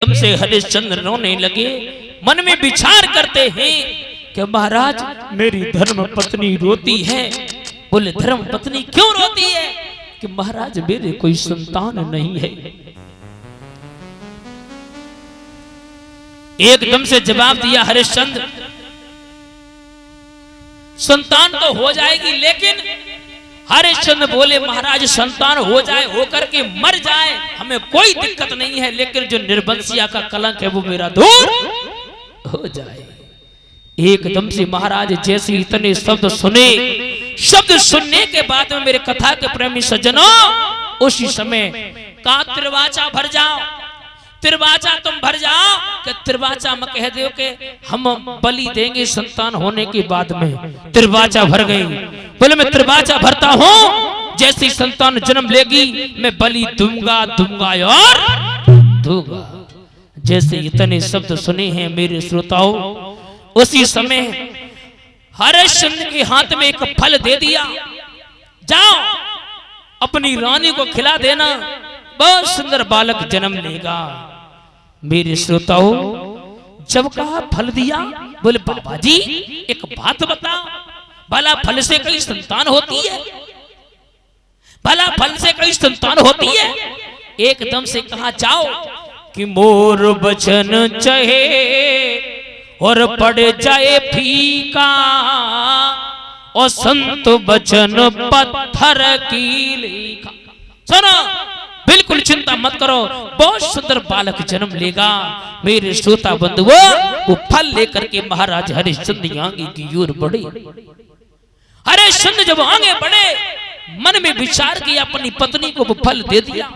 से हरिश्चंद्र रोने लगे। मन में विचार करते हैं कि महाराज मेरी धर्म पत्नी रोती है। बोले धर्म पत्नी क्यों रोती है? कि महाराज मेरे कोई संतान नहीं है। एकदम से जवाब दिया हरिश्चंद्र, संतान तो हो जाएगी, लेकिन हरिश्चंद्र बोले महाराज संतान हो जाए, होकर के मर जाए, हमें कोई दिक्कत नहीं है, लेकिन जो निर्वंशिया का कलंक है वो मेरा दूर हो जाए। एकदम से महाराज जैसे इतने शब्द सुने, शब्द सुनने के बाद में मेरे कथा के प्रेमी सज्जनों, उसी समय का त्रिवाचा भर जाओ, त्रिवाचा तुम भर जाओ, कि त्रिवाचा में कह दो कि हम बलि देंगे संतान होने के बाद में। त्रिवाचा भर गई। बोले मैं त्रिवाचा भरता हूं, जैसी संतान जन्म लेगी मैं बलि दूंगा दूंगा और दूंगा। जैसे इतने शब्द सुने हैं मेरे श्रोताओं, उसी समय हरिश्चंद्र के हाथ में एक फल दे दिया, जाओ अपनी रानी को खिला देना, बहुत सुंदर बालक जन्म लेगा। मेरे श्रोताओं, जब कहा फल दिया, बोले बाबा जी एक बात बताओ, भला फल से कई संतान होती है? भला फल से कई संतान होती है? एकदम से कहा जाओ कि मोर बचन चहे और पड़ जाए फीका, और संत बचन पत्थर की लेखा। सुनो, बिल्कुल चिंता मत करो, बहुत सुंदर बालक जन्म लेगा। मेरे श्रोता बंधुओं, वो फल लेकर के महाराज हरिश्चंद्र आगे की ओर बढ़े। हरिश्चंद्र जब आगे बढ़े, मन में विचार किया, अपनी पत्नी को वो फल दे दिया।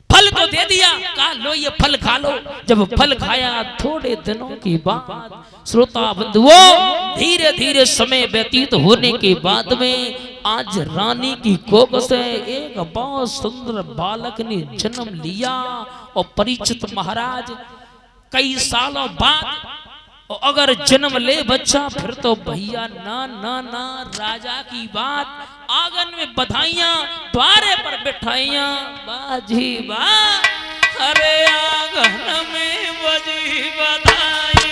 फल तो दे दिया, कहा लो ये फल खा लो। जब फल खाया, थोड़े दिनों के बाद श्रोता बंधुओं, धीरे धीरे समय व्यतीत होने के बाद में आज रानी की कोख से एक बहुत सुंदर बालक ने जन्म लिया। और परीक्षित महाराज कई सालों बाद अगर जन्म ले बच्चा, फिर तो भैया ना ना ना, राजा की बात, आंगन में बधाइयां, द्वारे पर बिठाइयां, बाजी बा, अरे आंगन में बजी बधाई।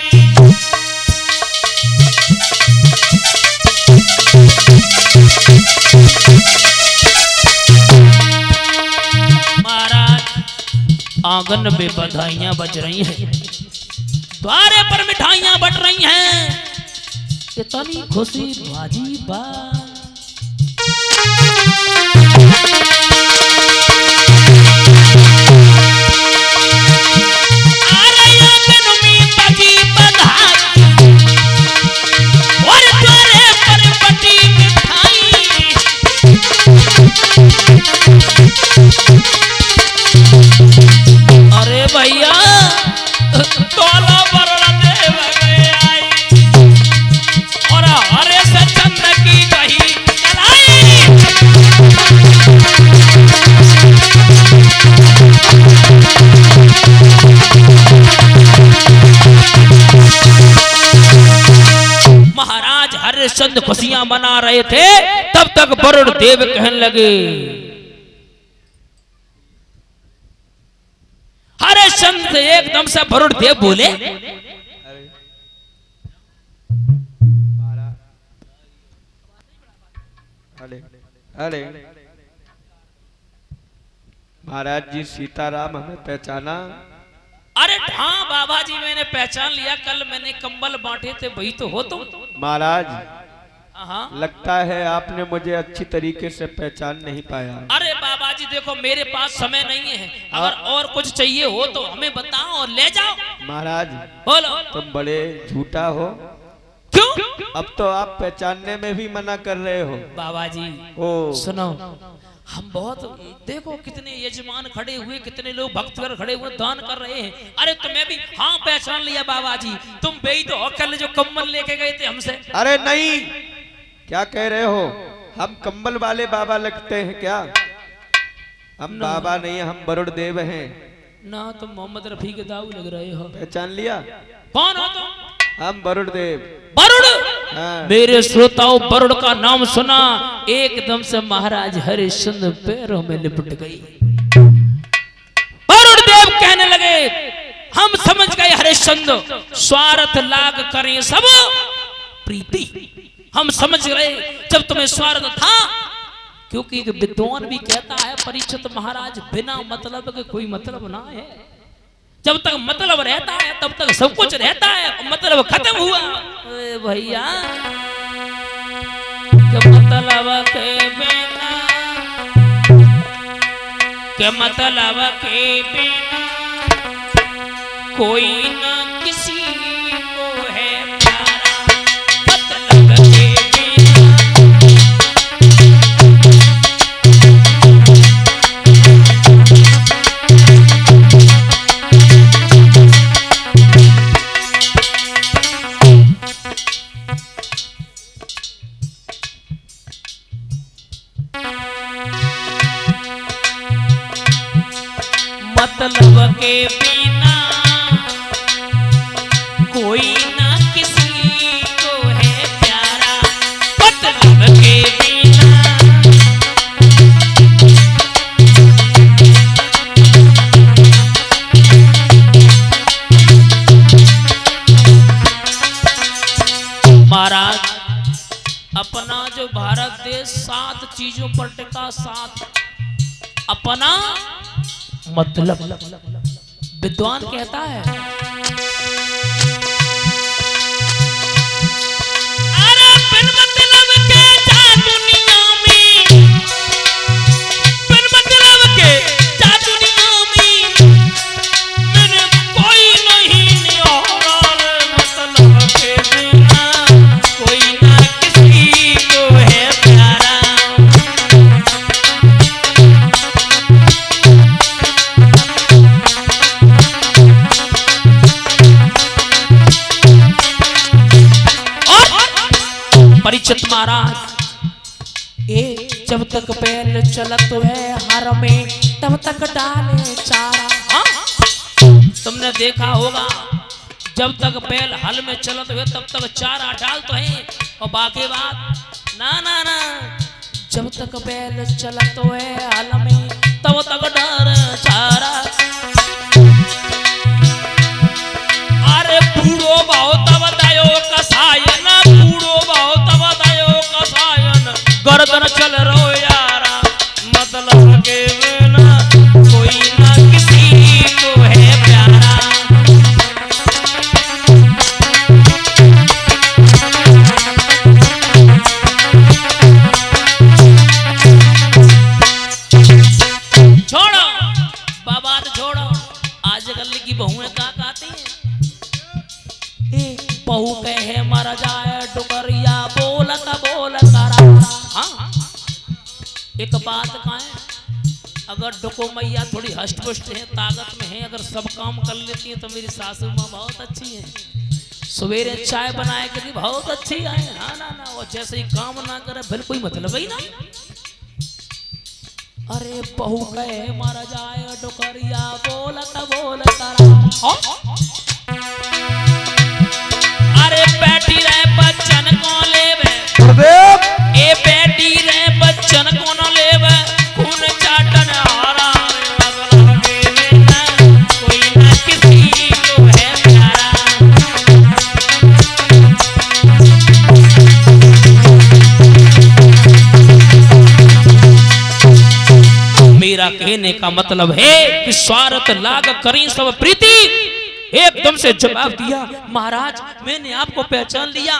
महाराज आंगन में बधाइयां बज रही हैं, द्वारे पर मिठाइयां बट रही हैं, इतनी खुशी बाजी बा। अरे आंगन में बजी बधाई और द्वारे पर बटी मिठाई। अरे भैया तोला बरड़ा देव गए आई, और हरे से चंद्र की कही चलाई। महाराज हरिश्चंद्र खुशियां मना रहे थे, तब तक वरुण देव कहने लगे। हरिश्चंद्र से एकदम से वरुण देव बोले, अरे महाराज जी सीताराम हमें पहचाना? अरे हाँ बाबा जी मैंने पहचान लिया, कल मैंने कंबल बांटे थे, वही तो हो तुम। महाराज हाँ लगता है आपने मुझे अच्छी तरीके से पहचान नहीं पाया। अरे बाबा जी देखो मेरे पास समय नहीं है, अगर और कुछ चाहिए हो तो हमें बताओ और ले जाओ। महाराज बोलो तुम बड़े झूठा हो। क्यों? अब तो आप पहचानने में भी मना कर रहे हो। बाबा जी ओ सुनो, हम बहुत देखो कितने यजमान खड़े हुए, कितने लोग भक्तवर खड़े हुए दान कर रहे हैं। अरे तुम्हें भी हाँ पहचान लिया बाबा जी, तुम बेई तो हो कल जो कम्बल लेके गए थे हमसे। अरे नहीं, क्या कह रहे हो? हम कंबल वाले बाबा लगते हैं क्या? हम बाबा नहीं, हम वरुण देव हैं ना। तुम मोहम्मद रफी के दाऊ लग रहे हो। पहचान लिया? कौन हो तुम? हम वरुण देव। वरुण? हाँ। मेरे श्रोताओं, वरुण का नाम सुना, एकदम से महाराज हरिश्चंद्र पैरों में लिपट गई। हरिश्चंद्र स्वार्थ लाग करें सब प्रीति। हम समझ गए जब तुम्हें स्वार्थ था, क्योंकि विद्वान भी कहता है परीक्षित महाराज बिना मतलब के कोई मतलब ना है। जब तक मतलब रहता है तब तक सब कुछ रहता है, मतलब खत्म हुआ भैया मतलब के बिना, के मतलब के बिना कोई न किसी को है प्यारा, मतलब के बिना। मतलब के बिना कोई ना किसी को है प्यारा, मतलब के बिना। महाराज अपना जो भारत देश 7 चीजों पर टिका, 7 अपना मतलब। विद्वान कहता है अरे बिन मतलब के जा दुनिया में, बिन मतलब के जा दुनिया में बिन कोई नहीं निहार, मतलब के बिना कोई ना किसी को है प्यारा। परीक्षित महाराज जब तक बैल चलत है हर में तब तक डाले चारा। हाँ? तुमने देखा होगा जब तक बैल हल में चलत हुए तब तक चारा डाल तो है, और बाकी बात ना ना ना, जब तक बैल चलत है हल में तब तक डाल चारा। अरे बूढ़ो बहुत बतायो कसायन, बूढ़ो बहुत बतायो कसायन, गर्दन चल रो यारा, मतलब के बिना कोई ना किसी को है प्यारा। छोड़ो बाबा छोड़ो, आजकल की बहुएं का कहती हैं बहू कहे मर जाए डुकरिया बोलत बोल करा। हाँ? एक बात कहें, अगर डुको मैया थोड़ी हष्ट पुष्ट है, ताकत में है, अगर सब काम कर लेती है तो मेरी सासू माँ बहुत अच्छी है, सवेरे चाय बनाए के बहुत अच्छी है। हाँ ना ना, वो जैसे ही काम ना करे फिर कोई मतलब ही ना। अरे बहू कहे मर जाए डुकरिया बोलत बोल करा। अरे बैठी रहे बच्चन को लेवे, ए बैठी रहे बच्चन को न लेवे, खून चाटन हारा, मतलब के बिना कोई ना किसी को है प्यारा। मेरा कहने का मतलब है कि स्वार्थ लाग करी सब प्रीति। एकदम से जवाब दिया महाराज मैंने आपको पहचान लिया।